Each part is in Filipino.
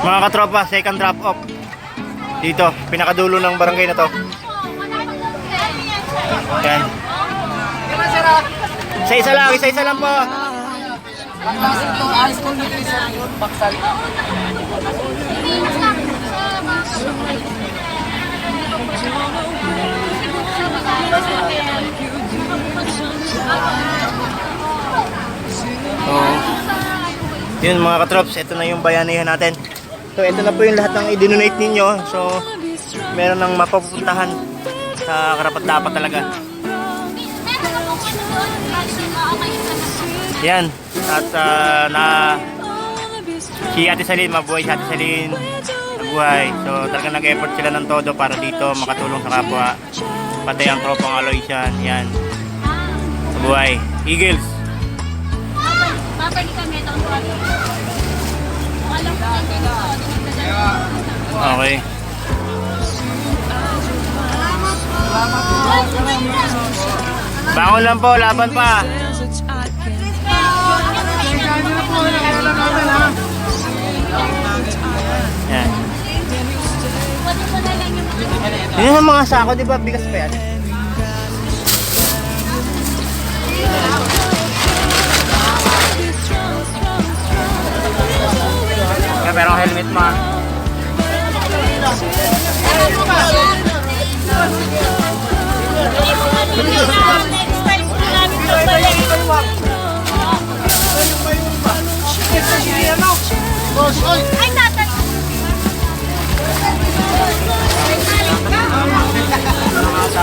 Mga katropa, second drop off. Dito, pinakadulo ng barangay na to. Yan. Isa-isa lang po. So, yun mga katrops, ito na yung bayanihan natin. So ito na po yung lahat ng i-donate ninyo. So meron nang mapapuntahan sa karapat-dapat talaga. Yan. At si Ate Salin, mabuhay si Ate Salin, nabuhay. So talaga nag-effort sila ng todo para dito makatulong sa kapwa. Pati ang tropang Aloysian. Yan. Mabuhay. Eagles. Okay. Bangon lang po, laban pa. Yan. Yun ang mga sako, di ba? Bigas pa yan. Pero helmet mo. Ay, tatay!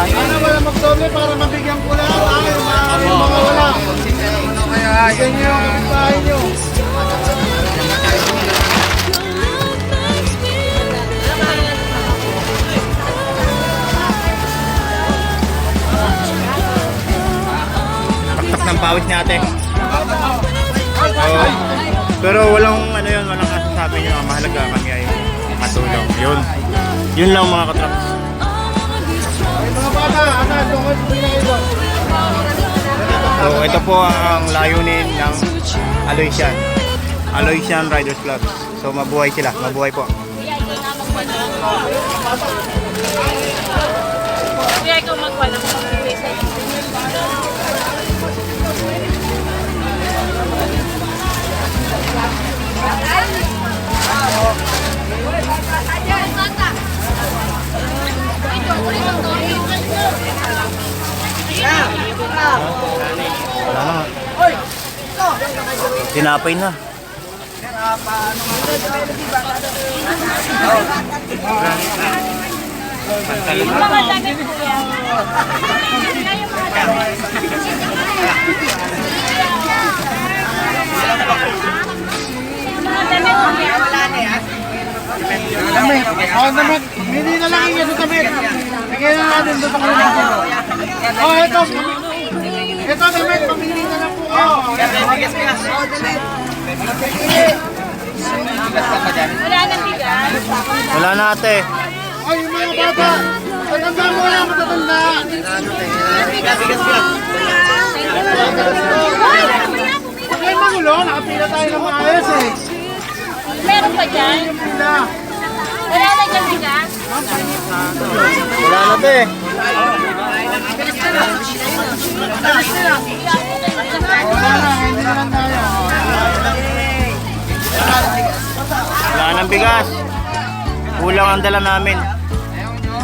Ano wala magdoble para mabigyan ko lang tayo mga wala. Bigyan nyo ang bahay nyo. Taktak ng pawis ni ate. Pero walang ano yun, walang kasasabi nyo. Ang mahalaga kami ay matulong. Yun lang mga katraps. Mga bata, anak, tungkol po na ito. So ito po ang layunin ng Aloysian Riders Club. So mabuhay sila, mabuhay po. Kuya, ikaw magwala. Wala na. Tinapay na. Mga damit kuya. Damit. Oh, damit. Hindi na lang yung damit. Bigyan na natin doon sa kanila. Oh, ito. Ito damit. Pamili na lang po kayo. Wala nang bigas. Wala na ate. Ay, yung mga bata. Matanda mo lang, matatanda. Huwag kayo magulo. Nakapila tayo ng maayos eh. Meron pa dyan? Pila. Wala na dyan bigas? Wala na ate. Wala na, hindi na lang tayo. Wala nang bigas. Kulang ang dala namin.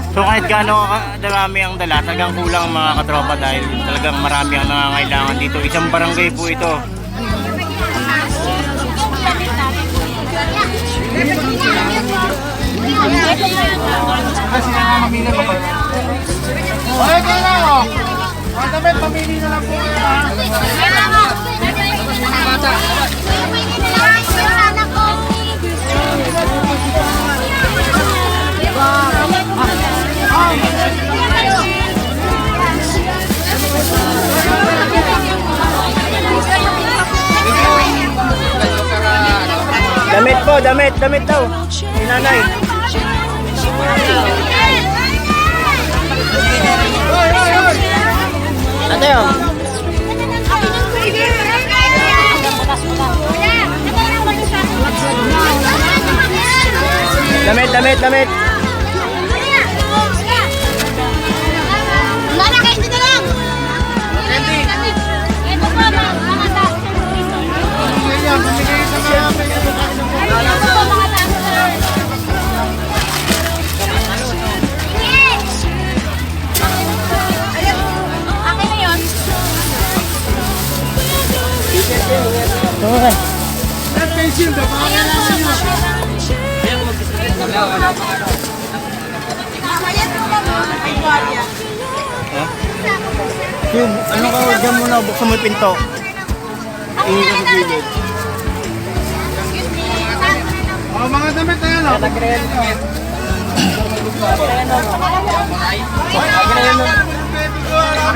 So kahit gaano darami ang dala, talagang kulang ang mga katropa dahil talagang marami ang nangangailangan dito. Isang barangay po ito. Kasi mamili ko ba? Okay, kaya na ako. Ang damit, mamili na lang po kayo ha. Damit po, damit daw. Si nanay. Ate oh. Damit. Wala na kayo dito lang. Ito pa, mga taas. Ganyan, pamigay sa mga Ito pa, mga taas. Akin na yun. Red pencil, ba? Pakakailangan nyo. Yung, ano ka, dyan muna, buksan mo yung pinto. Oh, mga damit na yan, oh.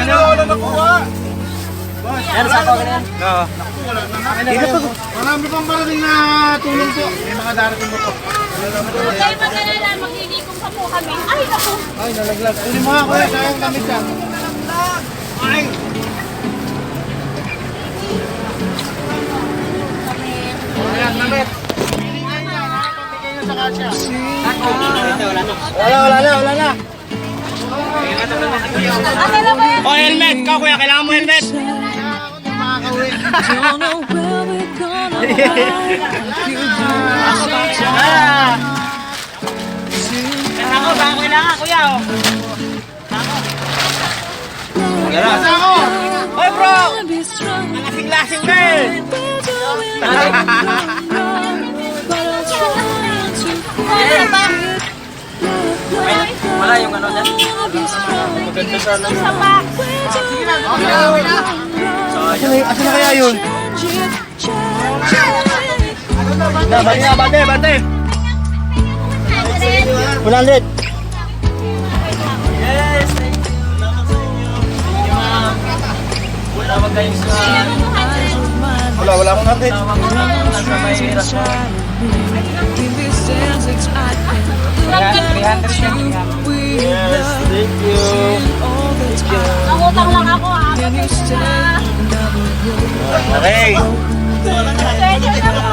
Wala nakuha. Yan, sa ako ganyan. Oo. Marami pang parating na tulong po. May mga darating po po. Huwag kayo mag-alala, maglilikom pa po kami. Ay, naku. Ay, nalaglag. Kunin mo nga kuya, sayang damit yan. Ay! Ayan, damit. Pilihan niya, ha? Pamigay niya sa kasya. Wala na. Akin na ba yan? Oh, helmet! Ikaw kuya, kailangan mo helmet! Kaya ako na makakauwi. Ako, baka kailangan kuya, oh. Basta ako! Hoy bro! Nangasing-lasing ka eh! Wala yung ano dyan? Maganda sana. Isa pa. Okay na. Asan na kaya yun? Bante! 100! Yes! Wala ba kayo sa... Wala akong natin. Nasa may rasyon. 300 Yes, thank you. Nangutang lang ako ha. Okay. Pwede na po.